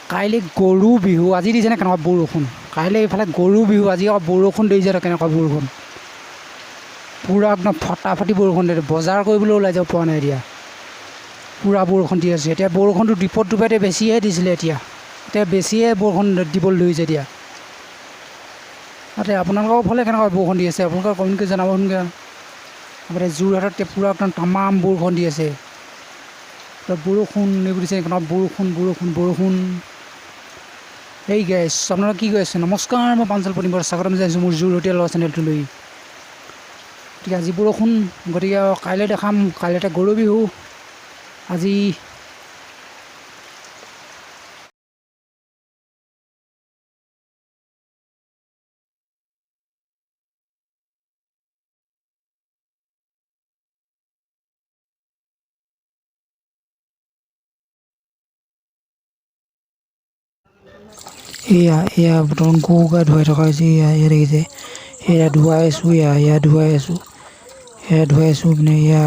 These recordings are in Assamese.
কাইলৈ গৰু বিহু আজি দিছেনে কেনেকুৱা বৰষুণ কাইলৈ এইফালে গৰু বিহু আজি আকৌ বৰষুণ দিছে কেনেকুৱা বৰষুণ পূৰা একদম ফটাফটি বৰষুণ দিয়ে বজাৰ কৰিবলৈ ওলাই যাব পৰা নাই এতিয়া পূৰা বৰষুণ দি আছে এতিয়া বৰষুণটো দীপত দুপাইতে বেছিহে দিছিলে এতিয়া বেছিয়ে বৰষুণ দিবলৈ ধৰিছে এতিয়া আপোনালোকৰ ফালে কেনেকুৱা বৰষুণ দি আছে আপোনালোকে কমেণ্ট কৰি জনাব সোনকে আমাৰ যোৰহাটত পূৰা একদম তামাম বৰষুণ দি আছে বৰষুণ এইবোৰ দিছে বৰষুণ এই গাইছ আপোনালোকে কি কৈ আছে নমস্কাৰ মই পাঞ্চল পনিবৰ স্বাগতম জনাইছোঁ মোৰ যোৰহাটীয়া ল'ৰা চেনেলটোলৈ গতিকে আজি বৰষুণ গতিকে কাইলৈ দেখাম কাইলৈতে গৰু বিহু আজি এয়া বৰ্তমান গৰু গা ধুৱাই থকা হৈছে এয়া দেখিছে এয়া ধুৱাই আছোঁ এয়া ধুৱাই আছোঁ মানে এয়া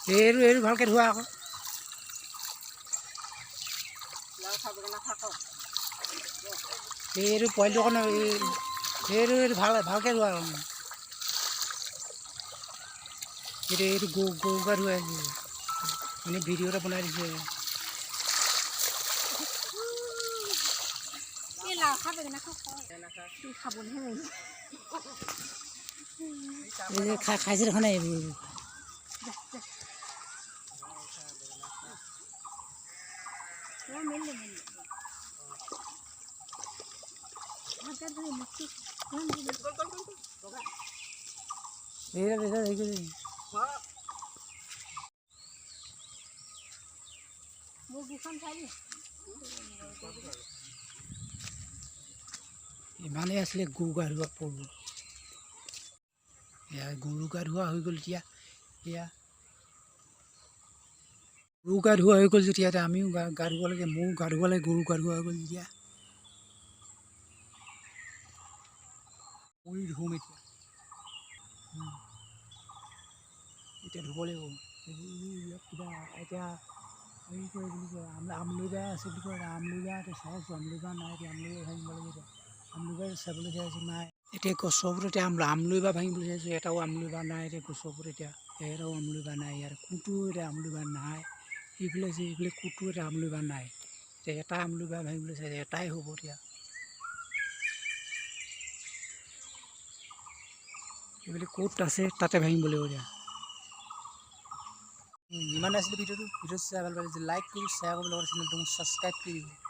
এইটো ভালকৈ ধোৱা আকৌ এইটো পোৱালিটো অকণ এইটো ভালকৈ ধোৱা এইটো গৰু গা ধুৱাই আছে মানে ভিডিঅ' এটা বনাই দিছে খাইছে দেখা নাই ইমানেই আছিলে গৰু গা ধোৱা পৰ্ব এয়া গৰু গা ধোৱা হৈ গ'ল এতিয়া গৰু গা ধোৱা হৈ গ'ল যেতিয়া এতিয়া আমিও গা ধুব লাগে ময়ো গা ধুব লাগে গৰু গা ধোৱা হৈ গ'ল যেতিয়া ধুম এতিয়া ধুব লাগিব কিবা এতিয়া হেৰি কৰে বুলি কয় আমলুইবা আছে বুলি কয় আমলুইবা এতিয়া চাই আছোঁ আমলুইবা নাই এতিয়া আমলুইবা ভাঙিব লাগিব এতিয়া আমলুইবা চাবলৈ চাই আছোঁ নাই এতিয়া গছৰ ওপৰত এতিয়া আমলুইবা ভাঙিবলৈ চাইছোঁ এটাও আমলুইবা নাই এতিয়া গছৰ ওপৰত এতিয়া এটাও আমলুইবা নাই ইয়াত কোনটো এতিয়া আমলুইবা নাই এইফালে আছে এইফালে কোনটো এটা আমলুইবা নাই এতিয়া এটা আমলুইবা ভাঙিবলৈ চাইছে এটাই হ'ব এতিয়া এইফালে ক'ত আছে তাতে ভাঙিব লাগিব এতিয়া ইমানে আছিলে ভিডিঅ'টো চাই ভাল পাইছে লাইক কৰি শ্বেয়াৰ কৰিব লগতে চেনেলটো ছাবস্ক্ৰাইব কৰি দিব